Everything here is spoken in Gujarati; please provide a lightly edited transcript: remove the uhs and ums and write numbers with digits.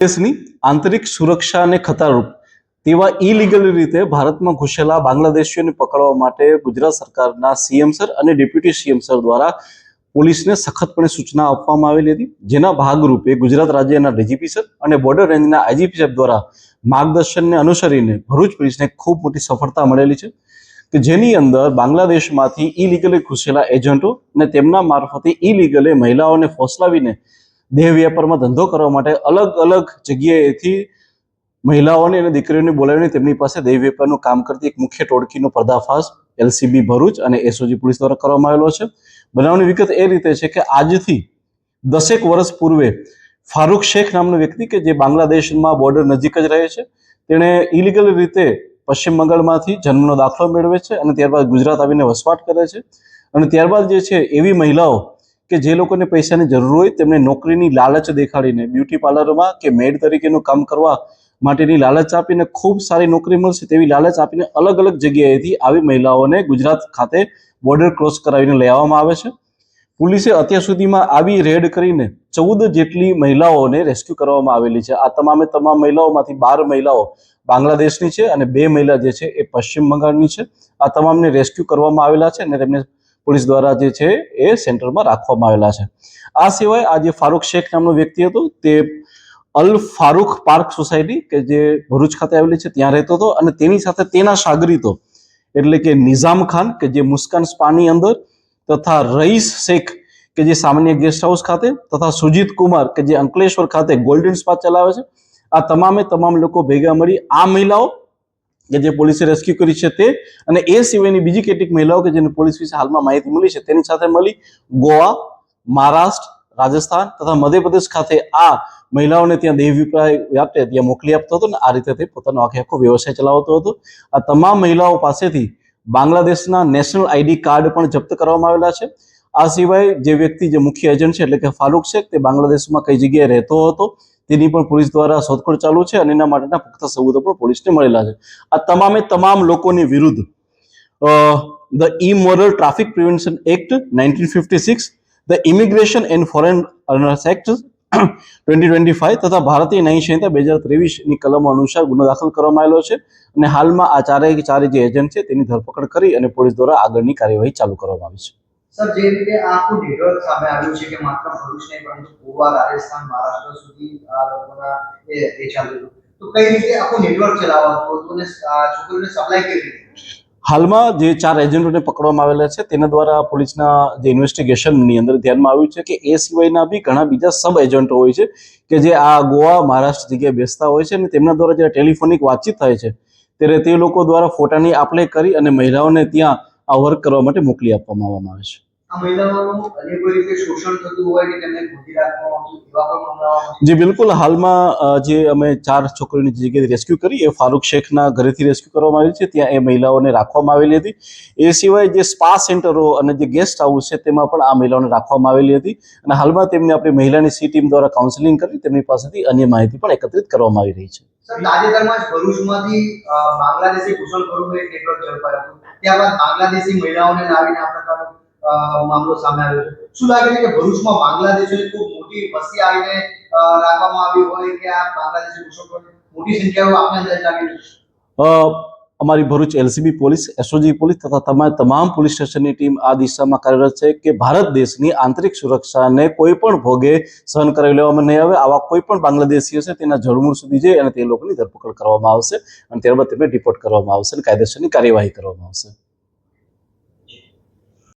દેશની આંતરિક સુરક્ષાને ખતરારૂપ તેવા ઇલીગલ રીતે ભારતમાં ઘૂસેલા બાંગ્લાદેશીઓને પકડવા માટે ગુજરાત સરકારના સીએમ સર અને ડેપ્યુટી સીએમ સર દ્વારા પોલીસને સખતપણે સૂચના આપવામાં આવેલી હતી, જેના ભાગરૂપે ગુજરાત રાજ્યના ડીજીપી સર અને બોર્ડર રેન્જના આઈજીપી સાહેબ દ્વારા માર્ગદર્શનને અનુસરીને ભરૂચ પોલીસને ખૂબ મોટી સફળતા મળેલી છે કે જેની અંદર બાંગ્લાદેશમાંથી ઇલીગલી ઘૂસેલા એજન્ટો અને તેમના મારફતે ઇલીગલે મહિલાઓને ફોસલાવીને દેહ વ્યાપારમાં ધંધો કરવા માટે અલગ અલગ જગ્યાએથી મહિલાઓને અને દીકરીઓને બોલાવીને તેમની પાસે દેહ વ્યાપારનું કામ કરતી એક મુખ્ય ટોળકીનો પર્દાફાશ એલસીબી ભરૂચ અને એસઓજી પોલીસ દ્વારા કરવામાં આવેલો છે. બનાવની વિગત એ રીતે છે કે આજથી 10 વર્ષ પૂર્વે ફારૂક શેખ નામનો વ્યક્તિ કે જે બાંગ્લાદેશમાં બોર્ડર નજીક જ રહે છે, તેણે ઇલીગલ રીતે પશ્ચિમ બંગાળમાંથી જન્મનો દાખલો મેળવે છે અને ત્યારબાદ ગુજરાત આવીને વસવાટ કરે છે અને ત્યારબાદ જે છે એવી મહિલાઓ કે જે લોકોને પૈસાની જરૂર હોય તેમને નોકરીની લાલચ દેખાડીને બ્યુટી પાર્લરમાં કે મેડ તરીકેનું કામ કરવા માટેની લાલચ આપીને ખૂબ સારી નોકરી મળશે તેવી લાલચ આપીને અલગ અલગ જગ્યાએથી આવી મહિલાઓને ગુજરાત ખાતે બોર્ડર ક્રોસ કરાવીને લઈ આવવામાં આવે છે. પોલીસે અત્યાર સુધીમાં આવી રેડ કરીને 14 જેટલી મહિલાઓને રેસ્ક્યુ કરવામાં આવેલી છે. આ તમામ મહિલાઓમાંથી 12 મહિલાઓ બાંગ્લાદેશની છે અને 2 મહિલા જે છે એ પશ્ચિમ બંગાળની છે. આ તમામને રેસ્ક્યુ કરવામાં આવેલા છે અને તેમને પોલીસ દ્વારા જે છે એ સેન્ટરમાં રાખવામાં આવેલા છે. આ સિવાય આ જે ફારૂક શેખ નામનો વ્યક્તિ હતો તે અલ ફારૂક પાર્ક સોસાયટી કે જે ભરૂચ ખાતે આવેલી છે ત્યાં રહેતો હતો અને તેની સાથે તેના શાગરીતો એટલે કે નિઝામ ખાન કે જે મુસ્કાન સ્પાની અંદર તથા રઈસ શેખ કે જે સામાન્ય ગેસ્ટ હાઉસ ખાતે તથા સુજીત કુમાર કે જે અંકલેશ્વર ખાતે ગોલ્ડન સ્પા ચલાવે છે, આ તમામ લોકો ભેગા મળી આ મહિલાઓ કે જે પોલીસે રેસ્ક્યુ કરી છે તે અને એ સિવાયની બીજી કેટલીક મહિલાઓ કે જેને પોલીસ વિશે હાલમાં માહિતી મળી છે તેની સાથે મળી ગોવા, મહારાષ્ટ્ર, રાજસ્થાન તથા મધ્યપ્રદેશ ખાતે આ મહિલાઓને ત્યાં દેહ વ્યાપે ત્યાં મોકલી આપતો હતો અને આ રીતે તે પોતાનો આખો વ્યવસાય ચલાવતો હતો. આ તમામ મહિલાઓ પાસેથી બાંગ્લાદેશના નેશનલ આઈડી કાર્ડ પણ જપ્ત કરવામાં આવેલા છે. આ સિવાય જે વ્યક્તિ જે મુખ્ય એજન્ટ છે એટલે કે ફારૂક શેખ તે બાંગ્લાદેશમાં કઈ જગ્યાએ રહેતો હતો તેની પણ પોલીસ દ્વારા શોધખોળ ચાલુ છે અને એના માટેના પુખ્ત સબૂતો પણ પોલીસને મળેલા છે. આ તમામ લોકોની વિરુદ્ધ the immoral traffic prevention act 1956, the immigration and foreigners act 2025 તથા ભારતીય ન્યાય સંહિતા 2023 ની કલમો અનુસાર ગુનો દાખલ કરવામાં આવેલો છે અને હાલમાં આ ચારે જે એજન્ટ છે તેની ધરપકડ કરી અને પોલીસ દ્વારા આગળની કાર્યવાહી ચાલુ કરવામાં આવી છે. સર, જે રીતે આખું નેટવર્ક સામે આવ્યું છે કે માત્ર ભરૂચ નહીં પરંતુ ગોવા, રાજસ્થાન, મહારાષ્ટ્ર સુધી આ લોકોના એ ચાલ્યું, તો કઈ રીતે આખું નેટવર્ક ચલાવવાનું હતું અને છોકરીઓને સપ્લાય કેવી રીતે? હાલમાં જે 4 એજન્ટોને પકડવામાં આવેલા છે તેના દ્વારા પોલીસના જે ઇન્વેસ્ટિગેશનની અંદર ધ્યાનમાં આવ્યું છે કે એ સિવાયના બી ઘણા બીજા સબ એજન્ટો હોય છે કે જે આ ગોવા, મહારાષ્ટ્ર જગ્યાએ બેસતા હોય છે અને તેમના દ્વારા જ્યારે ટેલિફોનિક વાતચીત થાય છે ત્યારે તે લોકો દ્વારા ફોટાની આપ-લે કરી અને મહિલાઓને ત્યાં આ વર્ક કરવા માટે મોકલી આપવામાં આવે છે. આ મહિલાઓનું અન્ય કોઈ રીતે શોષણ થતું હોય કે તેમને ગોતી રાખવામાં આવતું એવા કોઈ મામલાઓ? જી બિલકુલ, હાલમાં જે અમે 4 છોકરીઓની જગ્યાએ રેસ્ક્યુ કરી એ ફારૂક શેખના ઘરેથી રેસ્ક્યુ કરવામાં આવી છે, ત્યાં એ મહિલાઓને રાખવામાં આવેલી હતી. એ સિવાય જે સ્પા સેન્ટરો અને જે ગેસ્ટ હાઉસ છે તેમાં પણ આ મહિલાઓને રાખવામાં આવેલી હતી અને હાલમાં તેમને આપણી મહિલાની સી ટીમ દ્વારા કાઉન્સેલિંગ કરી તેમની પાસેથી અન્ય માહિતી પણ એકત્રિત કરવામાં આવી રહી છે. સર, તાજેતરમાં જ ભરૂચમાંથી બાંગ્લાદેશી ઘૂસણખોરોનું એક નેટવર્ક ઝડપાયું હતું, ત્યારબાદ બાંગ્લાદેશી મહિલાઓને લાવીને આ પ્રકારનો મામલો સામે આવ્યો છે. શું લાગે છે કે ભરૂચમાં બાંગ્લાદેશીની ખૂબ મોટી વસ્તી આવીને રાખવામાં આવી હોય કે આ બાંગ્લાદેશી ઘૂસણખોર મોટી સંખ્યામાં આપણે અંદાજ લાગી? અમારી Bharuch LCB police, SOG police તથા તમામ પોલીસ સ્ટેશનની ટીમ આ દિશામાં કાર્યરત છે કે ભારત દેશની આંતરિક સુરક્ષાને કોઈ પણ ભોગે સહન કરાવી લેવામાં નહીં આવે. આવા કોઈ પણ બાંગ્લાદેશી હશે તેના જડમૂળ સુધી જઈ અને તે લોકોની ધરપકડ કરવામાં આવશે અને ત્યારબાદ તેમને ડિપોર્ટ કરવામાં આવશે અને કાયદેસરની કાર્યવાહી કરવામાં આવશે.